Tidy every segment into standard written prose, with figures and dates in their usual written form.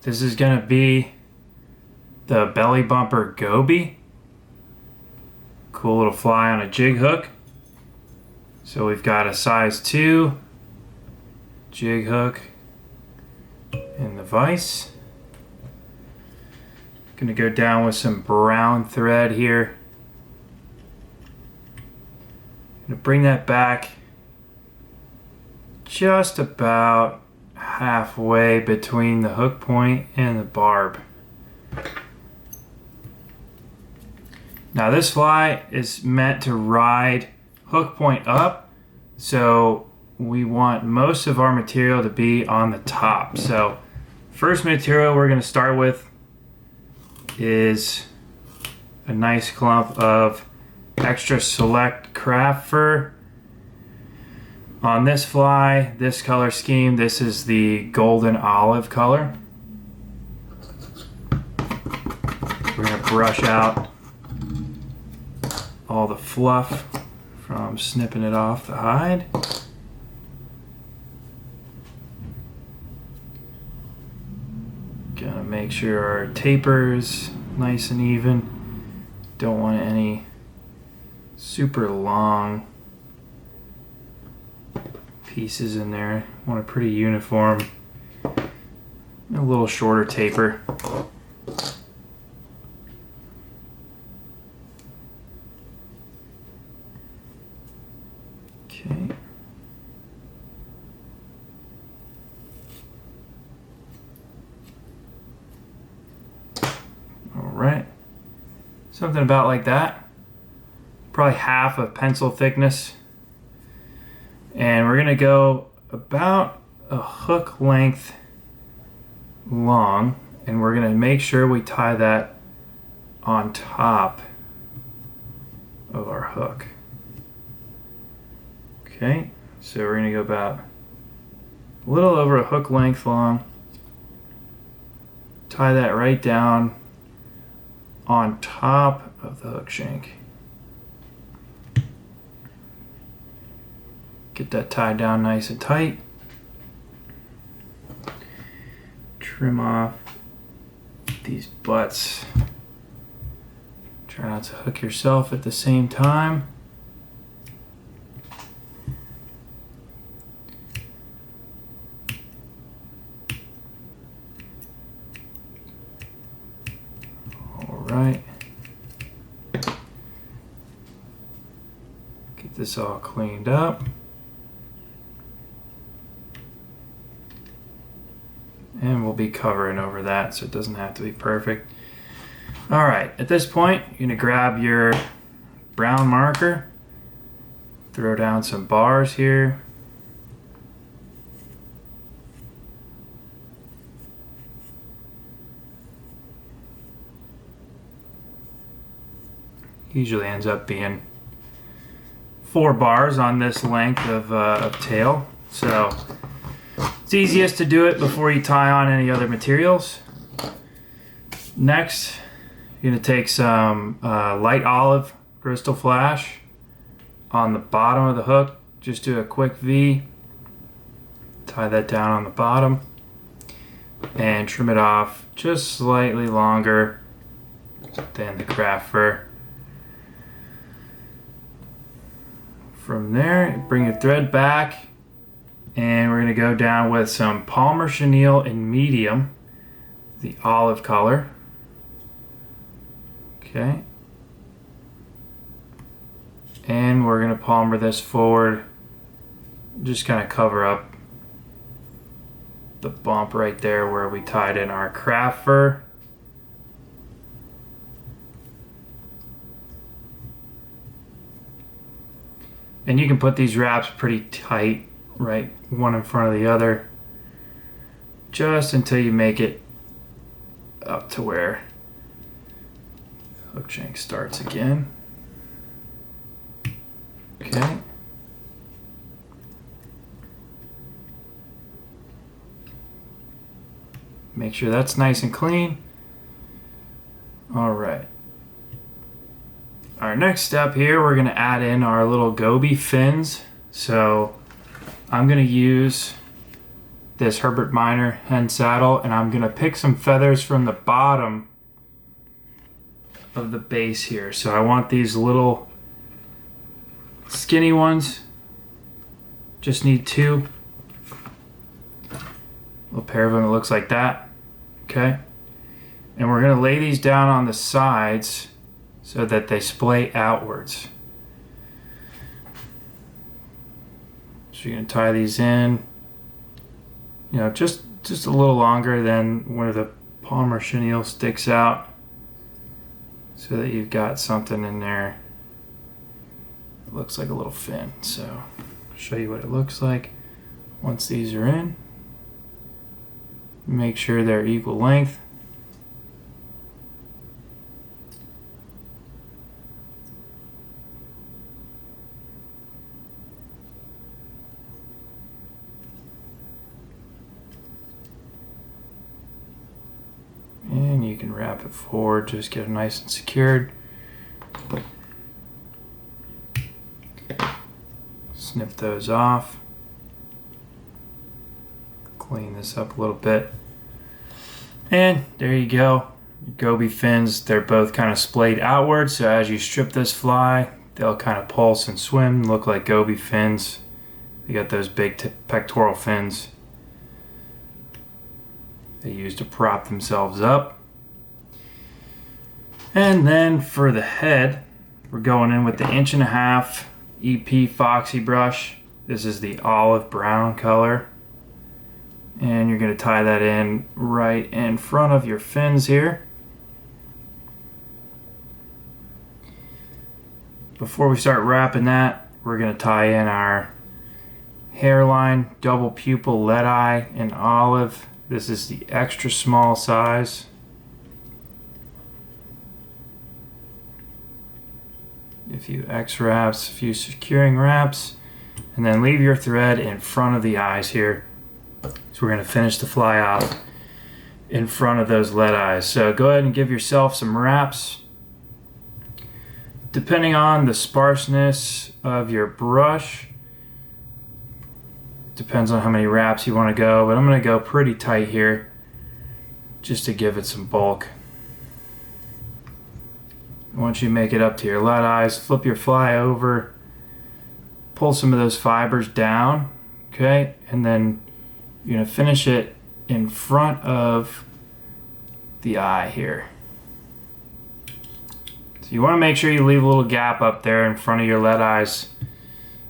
This is going to be the belly bumper Goby. Cool little fly on a jig hook. So we've got a size 2 jig hook in the vise. Gonna go down with some brown thread here. Gonna bring that back just about halfway between the hook point and the barb. Now this fly is meant to ride hook point up, so we want most of our material to be on the top. So first material we're going to start with is a nice clump of extra select craft fur. On this fly, this color scheme, this is the golden olive color. We're going to brush out all the fluff from snipping it off the hide. Gotta make sure our taper is nice and even. Don't want any super long pieces in there. Want a pretty uniform, a little shorter taper. Okay. All right. Something about like that. Probably half of pencil thickness. And we're gonna go about a hook length long, and we're gonna make sure we tie that on top of our hook. Okay, so we're going to go about a little over a hook length long. Tie that right down on top of the hook shank. Get that tied down nice and tight. Trim off these butts. Try not to hook yourself at the same time. Right. Get this all cleaned up. And we'll be covering over that, so it doesn't have to be perfect. All right, at this point, you're gonna grab your brown marker, throw down some bars here. Usually ends up being 4 bars on this length of tail. So it's easiest to do it before you tie on any other materials. Next, you're going to take some light olive crystal flash on the bottom of the hook. Just do a quick V. Tie that down on the bottom and trim it off just slightly longer than the craft fur. From there, bring your thread back, and we're going to go down with some Palmer chenille in medium, the olive color. Okay. And we're going to palmer this forward, just kind of cover up the bump right there where we tied in our craft fur. And you can put these wraps pretty tight, right, one in front of the other, just until you make it up to where hook shank starts again. Okay. Make sure that's nice and clean. All right. Our next step here, we're going to add in our little Goby fins. So I'm going to use this Herbert Miner hen saddle, and I'm gonna pick some feathers from the bottom of the base here. So I want these little skinny ones. Just need 2. A little pair of them that looks like that. Okay. And we're gonna lay these down on the sides so that they splay outwards. So you're gonna tie these in, you know, just a little longer than where the palmar chenille sticks out, so that you've got something in there that looks like a little fin. So I'll show you what it looks like once these are in. Make sure they're equal length. And you can wrap it forward, just get it nice and secured. Snip those off. Clean this up a little bit. And there you go. Your Goby fins, they're both kind of splayed outward, so as you strip this fly, they'll kind of pulse and swim, look like Goby fins. They got those big pectoral fins they use to prop themselves up. And then for the head, we're going in with the 1.5 inch EP Foxy brush. This is the olive brown color. And you're going to tie that in right in front of your fins here. Before we start wrapping that, we're going to tie in our hairline, double pupil lead eye in olive. This is the extra small size. A few X wraps, a few securing wraps, and then leave your thread in front of the eyes here. So we're going to finish the fly off in front of those lead eyes. So go ahead and give yourself some wraps. Depending on the sparseness of your brush, depends on how many wraps you want to go, but I'm going to go pretty tight here just to give it some bulk. Once you make it up to your lead eyes, flip your fly over, pull some of those fibers down, okay, and then you're going to finish it in front of the eye here. So you want to make sure you leave a little gap up there in front of your lead eyes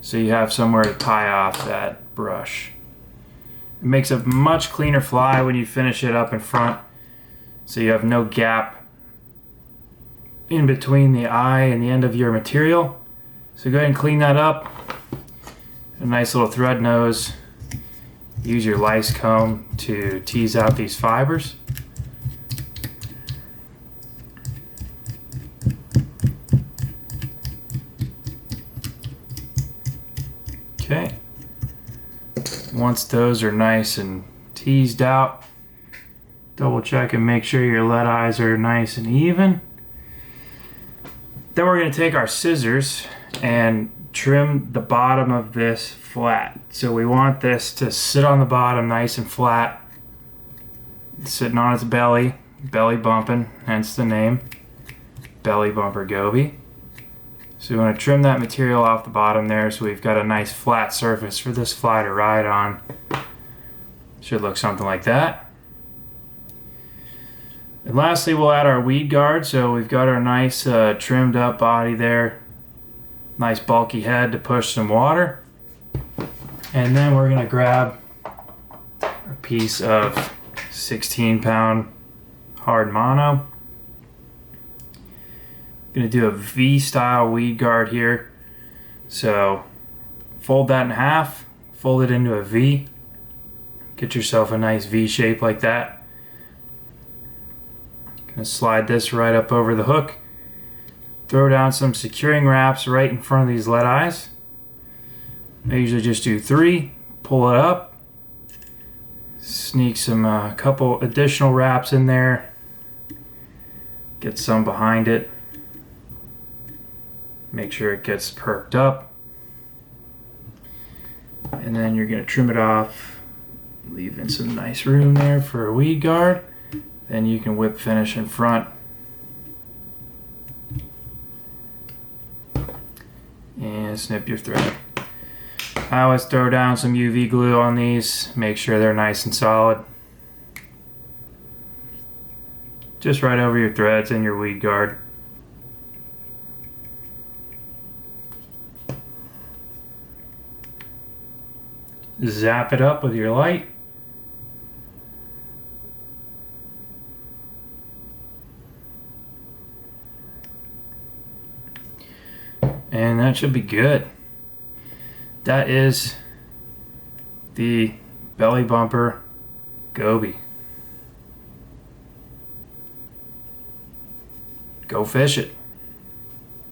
so you have somewhere to tie off that brush. It makes a much cleaner fly when you finish it up in front, so you have no gap in between the eye and the end of your material. So go ahead and clean that up. A nice little thread nose. Use your lice comb to tease out these fibers. Okay. Once those are nice and teased out, double check and make sure your lead eyes are nice and even. Then we're going to take our scissors and trim the bottom of this flat. So we want this to sit on the bottom nice and flat, sitting on its belly, belly bumping, hence the name, belly bumper Goby. So we want to trim that material off the bottom there so we've got a nice flat surface for this fly to ride on. Should look something like that. And lastly, we'll add our weed guard. So we've got our nice trimmed up body there. Nice bulky head to push some water. And then we're going to grab a piece of 16-pound hard mono. Going to do a V-style weed guard here. So fold that in half, fold it into a V. Get yourself a nice V shape like that. Gonna slide this right up over the hook. Throw down some securing wraps right in front of these lead eyes. I usually just do 3, pull it up, sneak some couple additional wraps in there, get some behind it, make sure it gets perked up, and then you're gonna trim it off Leaving some nice room there for a weed guard. Then you can whip finish in front. And snip your thread. I always throw down some UV glue on these, make sure they're nice and solid. Just right over your threads and your weed guard. Zap it up with your light. And that should be good. That is the belly bumper Goby. Go fish it.